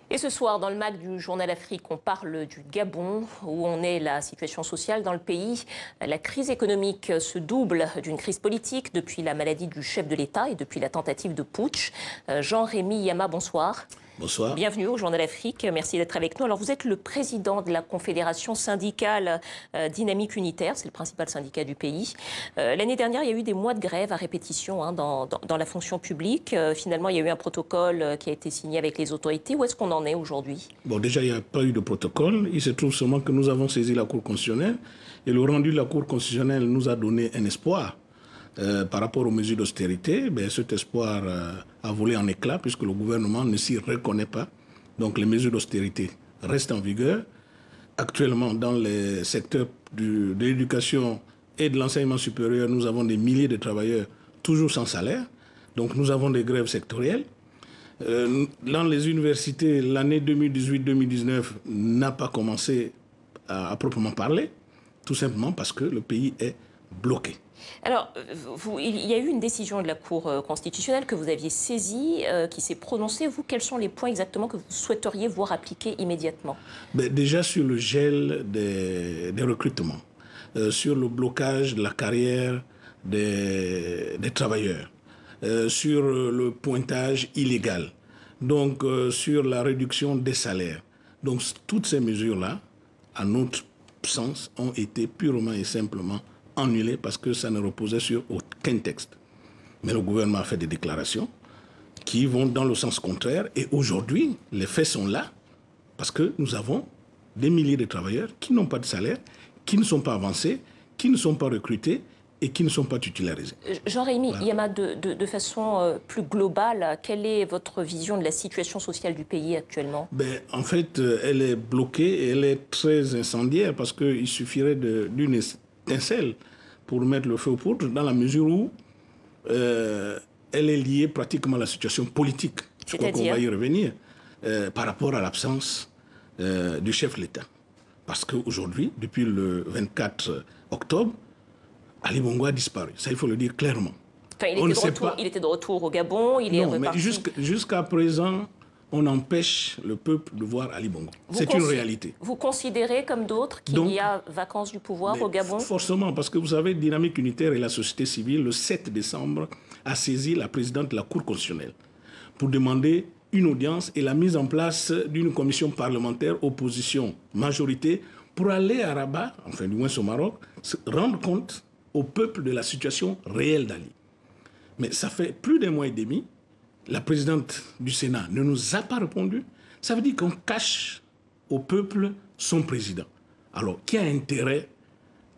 Et ce soir, dans le MAC du Journal Afrique, on parle du Gabon, où en est la situation sociale dans le pays. La crise économique se double d'une crise politique depuis la maladie du chef de l'État et depuis la tentative de putsch. Jean-Rémy Yama, bonsoir. Bonsoir. Bienvenue au Journal Afrique, merci d'être avec nous. Alors vous êtes le président de la Confédération syndicale Dynamique Unitaire, c'est le principal syndicat du pays. L'année dernière, il y a eu des mois de grève à répétition dans la fonction publique. Finalement, il y a eu un protocole qui a été signé avec les autorités. Où est-ce qu'on en est aujourd'hui? Bon, déjà, il n'y a pas eu de protocole. Il se trouve seulement que nous avons saisi la Cour constitutionnelle et le rendu de la Cour constitutionnelle nous a donné un espoir. Par rapport aux mesures d'austérité, cet espoir a volé en éclats puisque le gouvernement ne s'y reconnaît pas. Donc les mesures d'austérité restent en vigueur. Actuellement, dans les secteurs de l'éducation et de l'enseignement supérieur, nous avons des milliers de travailleurs toujours sans salaire. Donc nous avons des grèves sectorielles. Dans les universités, l'année 2018-2019 n'a pas commencé à proprement parler, tout simplement parce que le pays est bloqué. Alors, il y a eu une décision de la Cour constitutionnelle que vous aviez saisie, qui s'est prononcée. Vous, quels sont les points exactement que vous souhaiteriez voir appliqués immédiatement? Déjà sur le gel des recrutements, sur le blocage de la carrière des travailleurs, sur le pointage illégal, donc sur la réduction des salaires. Donc toutes ces mesures-là, à notre sens, ont été purement et simplement annulé parce que ça ne reposait sur aucun texte. Mais le gouvernement a fait des déclarations qui vont dans le sens contraire. Et aujourd'hui, les faits sont là parce que nous avons des milliers de travailleurs qui n'ont pas de salaire, qui ne sont pas avancés, qui ne sont pas recrutés et qui ne sont pas titularisés. Jean-Rémy Yama, de façon plus globale, quelle est votre vision de la situation sociale du pays actuellement? En fait, elle est bloquée et elle est très incendiaire parce qu'il suffirait d'une étincelle pour mettre le feu aux poudres dans la mesure où elle est liée pratiquement à la situation politique. Je crois qu'on va y revenir par rapport à l'absence du chef de l'État. Parce qu'aujourd'hui, depuis le 24 octobre, Ali Bongo a disparu. Ça, il faut le dire clairement. Enfin, il était de retour au Gabon, il est reparti. Mais jusqu'à présent, on empêche le peuple de voir Ali Bongo. C'est une réalité. Vous considérez, comme d'autres, qu'il y a vacance du pouvoir au Gabon? Forcément, parce que vous savez, Dynamique Unitaire et la société civile, le 7 décembre, a saisi la présidente de la Cour constitutionnelle pour demander une audience et la mise en place d'une commission parlementaire opposition-majorité pour aller à Rabat, enfin du moins au Maroc, se rendre compte au peuple de la situation réelle d'Ali. Mais ça fait plus d'un mois et demi. La présidente du Sénat ne nous a pas répondu. Ça veut dire qu'on cache au peuple son président. Alors, qui a intérêt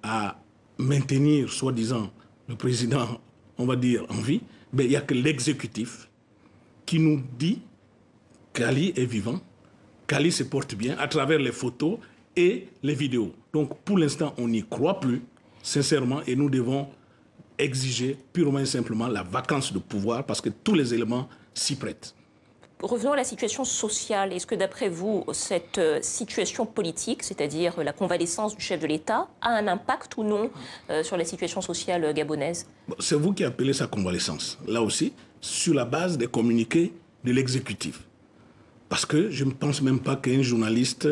à maintenir, soi-disant, le président, on va dire, en vie? Il n'y a que l'exécutif qui nous dit qu'Ali est vivant, qu'Ali se porte bien à travers les photos et les vidéos. Donc, pour l'instant, on n'y croit plus, sincèrement, et nous devons exiger purement et simplement la vacance de pouvoir parce que tous les éléments s'y prêtent. Revenons à la situation sociale. Est-ce que d'après vous, cette situation politique, c'est-à-dire la convalescence du chef de l'État, a un impact ou non sur la situation sociale gabonaise? C'est vous qui appelez ça convalescence. Là aussi, sur la base des communiqués de l'exécutif. Parce que je ne pense même pas qu'un journaliste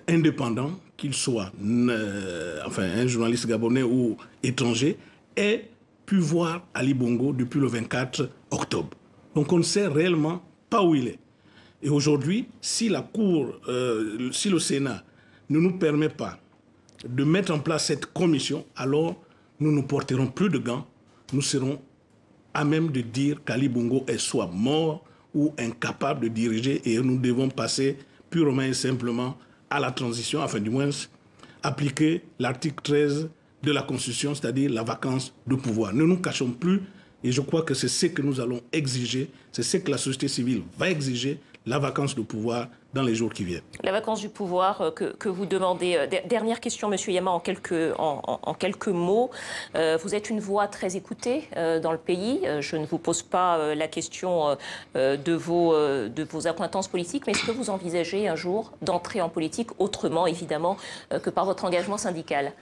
indépendant, qu'il soit un journaliste gabonais ou étranger, ait pu voir Ali Bongo depuis le 24 octobre. Donc on ne sait réellement pas où il est. Et aujourd'hui, si la Cour, si le Sénat ne nous permet pas de mettre en place cette commission, alors nous ne porterons plus de gants. Nous serons à même de dire qu'Ali Bongo est soit mort ou incapable de diriger et nous devons passer purement et simplement à la transition, enfin du moins appliquer l'article 13 de la Constitution, c'est-à-dire la vacance de pouvoir. Ne nous cachons plus, et je crois que c'est ce que nous allons exiger, c'est ce que la société civile va exiger, la vacance de pouvoir dans les jours qui viennent. La vacance du pouvoir que vous demandez. Dernière question, Monsieur Yama, en quelques mots. Vous êtes une voix très écoutée dans le pays. Je ne vous pose pas la question de vos accointances politiques, mais est-ce que vous envisagez un jour d'entrer en politique autrement, évidemment, que par votre engagement syndical?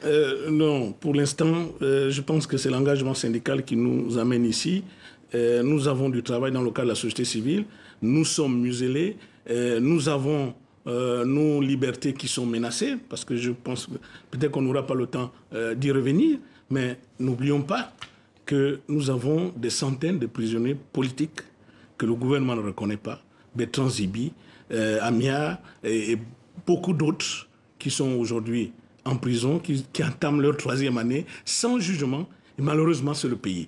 Non, pour l'instant, je pense que c'est l'engagement syndical qui nous amène ici. nous avons du travail dans le cadre de la société civile, nous sommes muselés, nous avons nos libertés qui sont menacées, parce que je pense que peut-être qu'on n'aura pas le temps d'y revenir, mais n'oublions pas que nous avons des centaines de prisonniers politiques que le gouvernement ne reconnaît pas, Bertrand Zibi, Amia et beaucoup d'autres qui sont aujourd'hui en prison, qui entament leur 3e année sans jugement, et malheureusement c'est le pays.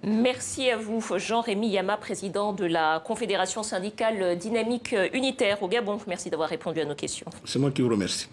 Merci à vous, Jean-Rémy Yama, président de la Confédération syndicale dynamique unitaire au Gabon. Merci d'avoir répondu à nos questions. C'est moi qui vous remercie.